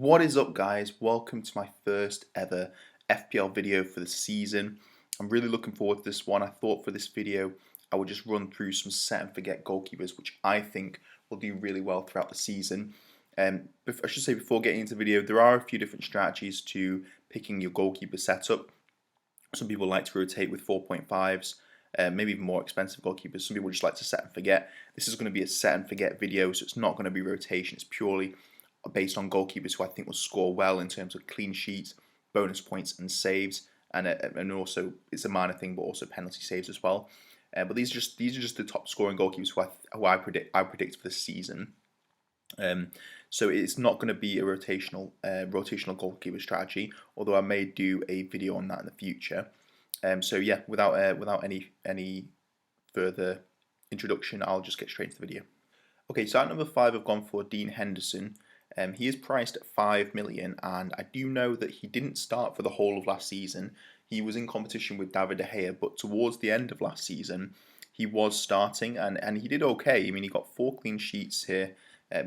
What is up, guys? Welcome to my first ever FPL video for the season. I'm really looking forward to this one. I thought for this video I would just run through some set and forget goalkeepers which I think will do really well throughout the season. I should say, before getting into the video, there are a few different strategies to picking your goalkeeper setup. Some people like to rotate with 4.5s, maybe even more expensive goalkeepers. Some people just like to set and forget. This is going to be a set and forget video, so it's not going to be rotation. It's purely based on goalkeepers who I think will score well in terms of clean sheets, bonus points, and saves, and also it's a minor thing, but also penalty saves as well. But these are just the top scoring goalkeepers who I predict for the season. So it's not going to be a rotational goalkeeper strategy, although I may do a video on that in the future. So yeah, without any further introduction, I'll just get straight into the video. Okay, so at number 5, I've gone for Dean Henderson. He is priced at 5 million, and I do know that he didn't start for the whole of last season. He was in competition with David De Gea, but towards the end of last season, he was starting, and he did okay. I mean, he got 4 clean sheets here,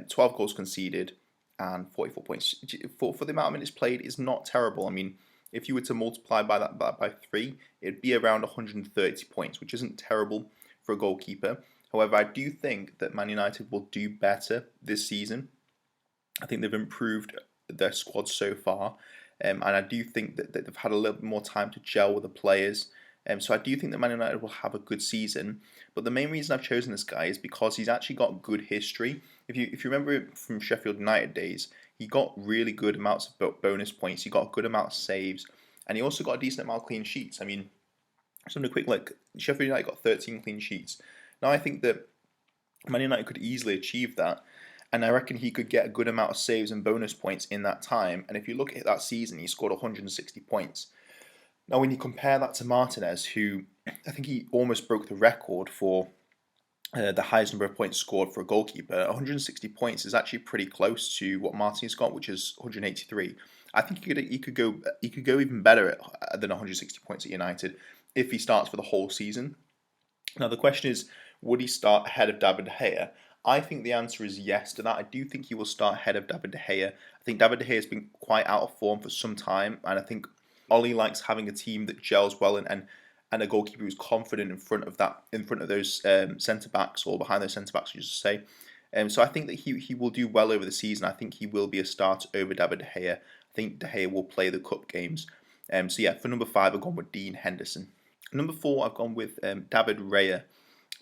12 goals conceded, and 44 points. For the amount of minutes played, is not terrible. I mean, if you were to multiply that by 3, it'd be around 130 points, which isn't terrible for a goalkeeper. However, I do think that Man United will do better this season. I think they've improved their squad so far, and I do think that they've had a little bit more time to gel with the players. So I do think that Man United will have a good season. But the main reason I've chosen this guy is because he's actually got good history. If you remember from Sheffield United days, he got really good amounts of bonus points. He got a good amount of saves, and he also got a decent amount of clean sheets. I mean, just having a quick look, Sheffield United got 13 clean sheets. Now I think that Man United could easily achieve that. And I reckon he could get a good amount of saves and bonus points in that time. And if you look at that season, he scored 160 points. Now, when you compare that to Martinez, who I think he almost broke the record for the highest number of points scored for a goalkeeper, 160 points is actually pretty close to what Martinez got, which is 183. I think he could go even better than 160 points at United if he starts for the whole season. Now, the question is, would he start ahead of David De Gea? I think the answer is yes to that. I do think he will start ahead of David De Gea. I think David De Gea has been quite out of form for some time, and I think Ollie likes having a team that gels well and a goalkeeper who's confident in front of those centre backs, or behind those centre backs, you should say. So I think that he will do well over the season. I think he will be a starter over David De Gea. I think De Gea will play the cup games. So yeah, for number 5, I've gone with Dean Henderson. Number 4, I've gone with David Raya.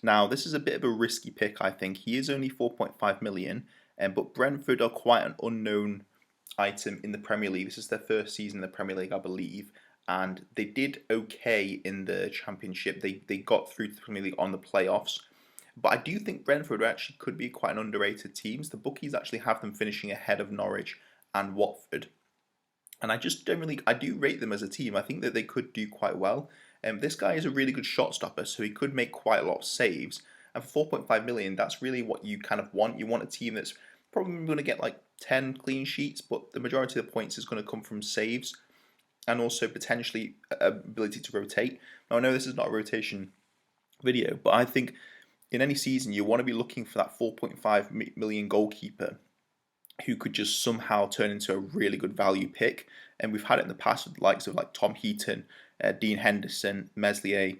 Now, this is a bit of a risky pick, I think. He is only 4.5 million, but Brentford are quite an unknown item in the Premier League. This is their first season in the Premier League, I believe, and they did okay in the Championship. They got through to the Premier League on the playoffs, but I do think Brentford actually could be quite an underrated team. The bookies actually have them finishing ahead of Norwich and Watford, and I do rate them as a team. I think that they could do quite well. This guy is a really good shot stopper, so he could make quite a lot of saves. And for 4.5 million, that's really what you kind of want. You want a team that's probably going to get like 10 clean sheets, but the majority of the points is going to come from saves and also potentially ability to rotate. Now, I know this is not a rotation video, but I think in any season you want to be looking for that 4.5 million goalkeeper who could just somehow turn into a really good value pick. And we've had it in the past with the likes of like Tom Heaton, Dean Henderson, Meslier,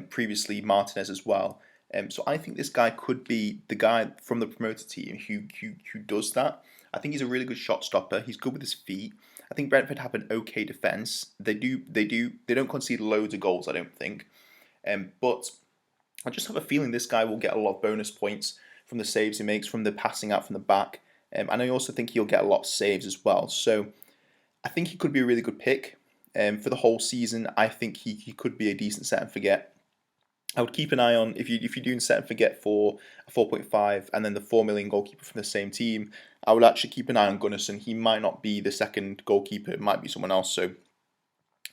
previously Martinez as well. So I think this guy could be the guy from the promoted team who does that. I think he's a really good shot stopper. He's good with his feet. I think Brentford have an okay defence. They don't concede loads of goals, I don't think. But I just have a feeling this guy will get a lot of bonus points from the saves he makes, from the passing out from the back. And I also think he'll get a lot of saves as well. So I think he could be a really good pick. For the whole season, I think he could be a decent set and forget. I would keep an eye on, if you're doing set and forget for a 4.5 and then the 4 million goalkeeper from the same team, I would actually keep an eye on Gunnarsson. He might not be the second goalkeeper, it might be someone else. So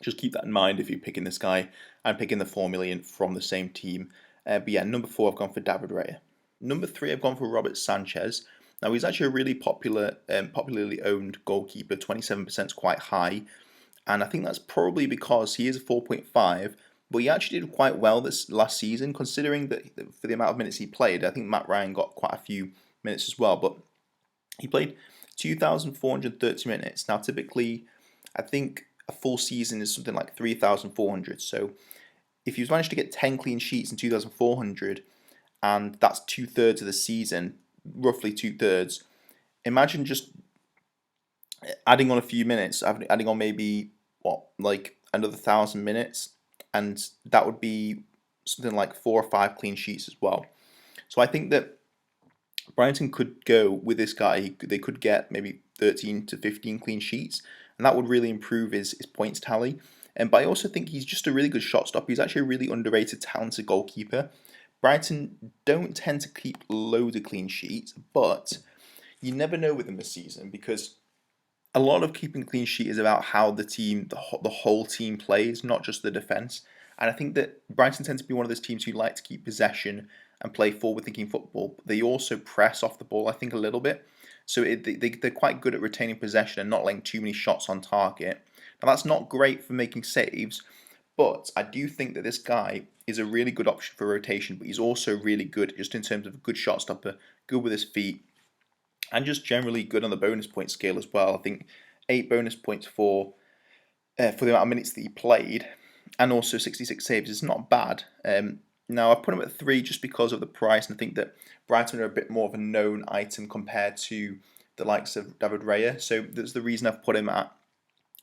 just keep that in mind if you're picking this guy and picking the 4 million from the same team. But yeah, number 4, I've gone for David Raya. Number 3, I've gone for Robert Sanchez. Now, he's actually a really popularly owned goalkeeper. 27% is quite high. And I think that's probably because he is a 4.5, but he actually did quite well this last season, considering that for the amount of minutes he played. I think Matt Ryan got quite a few minutes as well, but he played 2,430 minutes. Now, typically, I think a full season is something like 3,400. So if you've managed to get 10 clean sheets in 2,400, and that's 2/3 of the season, roughly 2/3, imagine just adding on a few minutes, adding on maybe, what, like another 1,000 minutes, and that would be something like 4 or 5 clean sheets as well. So I think that Brighton could go with this guy. They could get maybe 13 to 15 clean sheets, and that would really improve his points tally. But I also think he's just a really good shot stopper. He's actually a really underrated, talented goalkeeper. Brighton don't tend to keep loads of clean sheets, but you never know with them this season, because a lot of keeping clean sheet is about how the whole team plays, not just the defence. And I think that Brighton tend to be one of those teams who like to keep possession and play forward-thinking football. But they also press off the ball, I think, a little bit. So they're quite good at retaining possession and not letting too many shots on target. Now, that's not great for making saves, but I do think that this guy is a really good option for rotation, but he's also really good just in terms of a good shot stopper, good with his feet, and just generally good on the bonus point scale as well. I think 8 bonus points for the amount of minutes that he played, and also 66 saves is not bad. Now, I've put him at 3 just because of the price, and I think that Brighton are a bit more of a known item compared to the likes of David Raya. So that's the reason I've put him at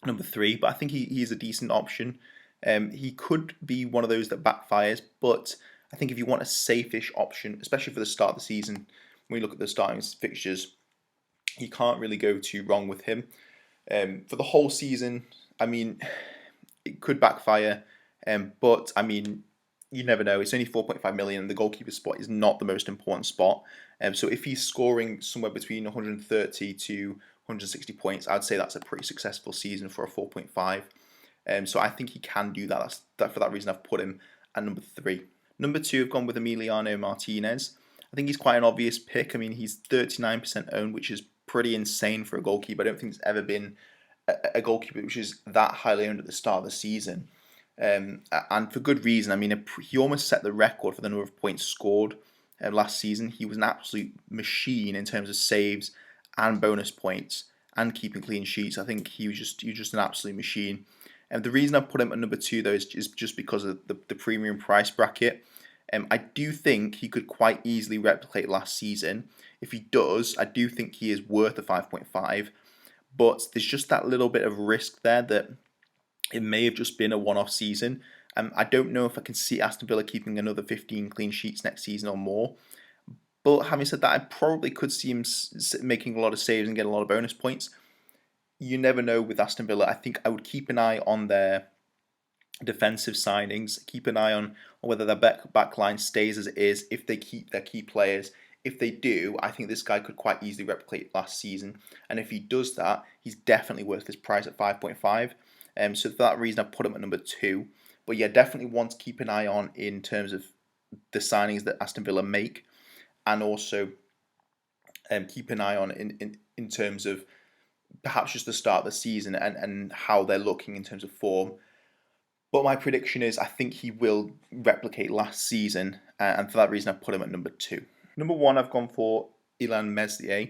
number 3. But I think he's a decent option. He could be one of those that backfires, but I think if you want a safe-ish option, especially for the start of the season, when you look at the starting fixtures, you can't really go too wrong with him. For the whole season, I mean, it could backfire, but I mean, you never know. It's only 4.5 million. The goalkeeper spot is not the most important spot. So if he's scoring somewhere between 130 to 160 points, I'd say that's a pretty successful season for a 4.5. So I think he can do that. For that reason, I've put him at number 3. Number 2, I've gone with Emiliano Martinez. I think he's quite an obvious pick. I mean, he's 39% owned, which is pretty insane for a goalkeeper. I don't think there's ever been a goalkeeper which is that highly owned at the start of the season. And for good reason. I mean, he almost set the record for the number of points scored last season. He was an absolute machine in terms of saves and bonus points and keeping clean sheets. I think he was just an absolute machine. And the reason I put him at number 2 though is just because of the premium price bracket. I do think he could quite easily replicate last season. If he does, I do think he is worth a 5.5. But there's just that little bit of risk there that it may have just been a one-off season. I don't know if I can see Aston Villa keeping another 15 clean sheets next season or more. But having said that, I probably could see him making a lot of saves and getting a lot of bonus points. You never know with Aston Villa. I think I would keep an eye on their defensive signings. Keep an eye on whether their back line stays as it is, if they keep their key players. If they do, I think this guy could quite easily replicate last season. And if he does that, he's definitely worth this price at 5.5. So for that reason, I put him at number 2. But yeah, definitely one to keep an eye on in terms of the signings that Aston Villa make, and also keep an eye on in terms of perhaps just the start of the season and how they're looking in terms of form. But my prediction is I think he will replicate last season, and for that reason, I put him at number 2. Number 1, I've gone for Illan Meslier.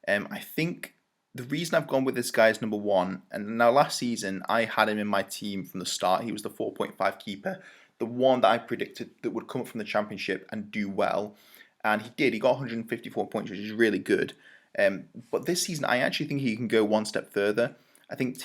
I think the reason I've gone with this guy is number 1, and now last season I had him in my team from the start. He was the 4.5 keeper, the one that I predicted that would come up from the Championship and do well, and he did. He got 154 points, which is really good. But this season, I actually think he can go one step further. I think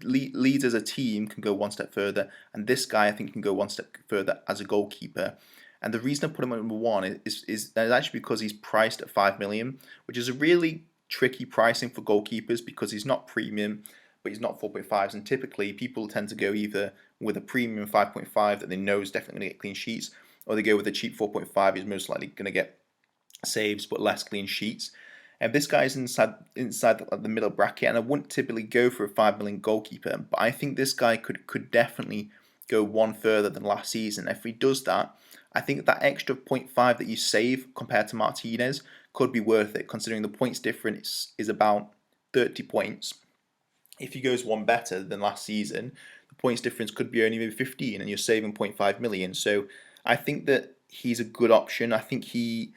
Leeds as a team can go one step further, and this guy I think can go one step further as a goalkeeper. And the reason I put him at number 1 is actually because he's priced at 5 million, which is a really tricky pricing for goalkeepers because he's not premium, but he's not 4.5s. And typically, people tend to go either with a premium 5.5 that they know is definitely going to get clean sheets, or they go with a cheap 4.5 who's most likely going to get saves but less clean sheets. And this guy is inside the middle bracket, and I wouldn't typically go for a 5 million goalkeeper, but I think this guy could definitely go one further than last season. If he does that, I think that extra 0.5 that you save compared to Martinez could be worth it, considering the points difference is about 30 points. If he goes one better than last season, the points difference could be only maybe 15, and you're saving 0.5 million. So I think that he's a good option. I think he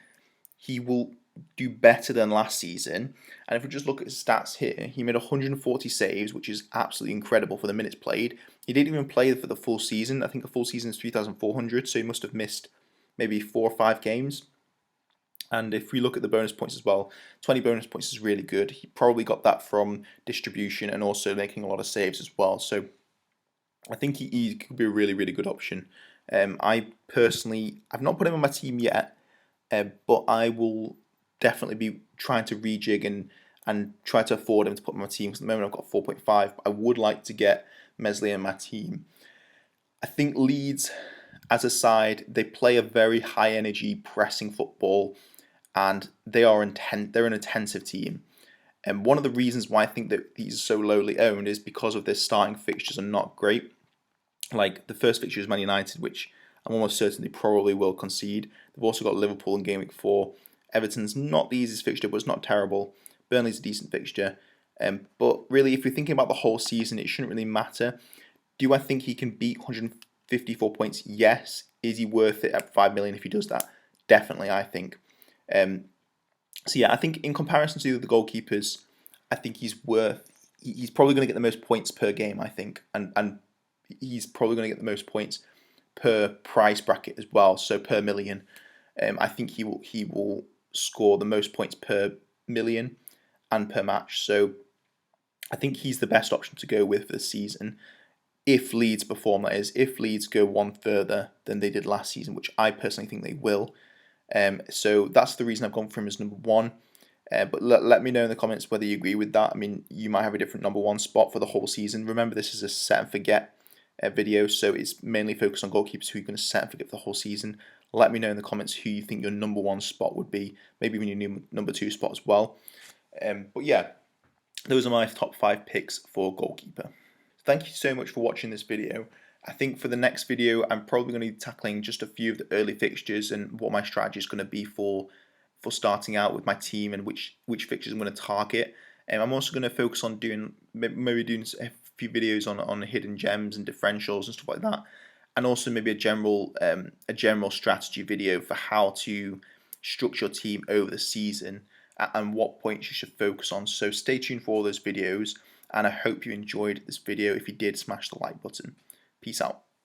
will do better than last season. And if we just look at his stats here, he made 140 saves, which is absolutely incredible for the minutes played. He didn't even play for the full season. I think a full season is 3,400, so he must have missed maybe 4 or 5 games. And if we look at the bonus points as well, 20 bonus points is really good. He probably got that from distribution and also making a lot of saves as well. So I think he could be a really, really good option. I personally, I've not put him on my team yet, but I will definitely be trying to rejig and try to afford him to put on my team. Because at the moment I've got 4.5. I would like to get Meslier in my team. I think Leeds, as a side, they play a very high energy pressing football, and they're an intensive team. And one of the reasons why I think that these are so lowly owned is because of their starting fixtures are not great. Like the first fixture is Man United, which I'm almost certain they probably will concede. They've also got Liverpool in game week 4. Everton's not the easiest fixture, but it's not terrible. Burnley's a decent fixture. But really, if you're thinking about the whole season, it shouldn't really matter. Do I think he can beat 154 points? Yes. Is he worth it at 5 million if he does that? Definitely, I think. So yeah, I think in comparison to the goalkeepers, I think he's probably going to get the most points per game, I think, and he's probably going to get the most points per price bracket as well, so per million. I think he will score the most points per million and per match. So I think he's the best option to go with for the season. If Leeds perform, that is, if Leeds go one further than they did last season, which I personally think they will. So that's the reason I've gone for him as number 1. But let me know in the comments whether you agree with that. I mean, you might have a different number 1 spot for the whole season. Remember, this is a set and forget video, so it's mainly focused on goalkeepers who you're going to set and forget for the whole season. Let me know in the comments who you think your number 1 spot would be, maybe even your number 2 spot as well. But yeah, those are my top 5 picks for goalkeeper. Thank you so much for watching this video. I think for the next video, I'm probably going to be tackling just a few of the early fixtures and what my strategy is going to be for starting out with my team and which fixtures I'm going to target. And I'm also going to focus on maybe doing a few videos on hidden gems and differentials and stuff like that, and also maybe a general strategy video for how to structure your team over the season and what points you should focus on. So stay tuned for all those videos, and I hope you enjoyed this video. If you did, smash the like button. Peace out.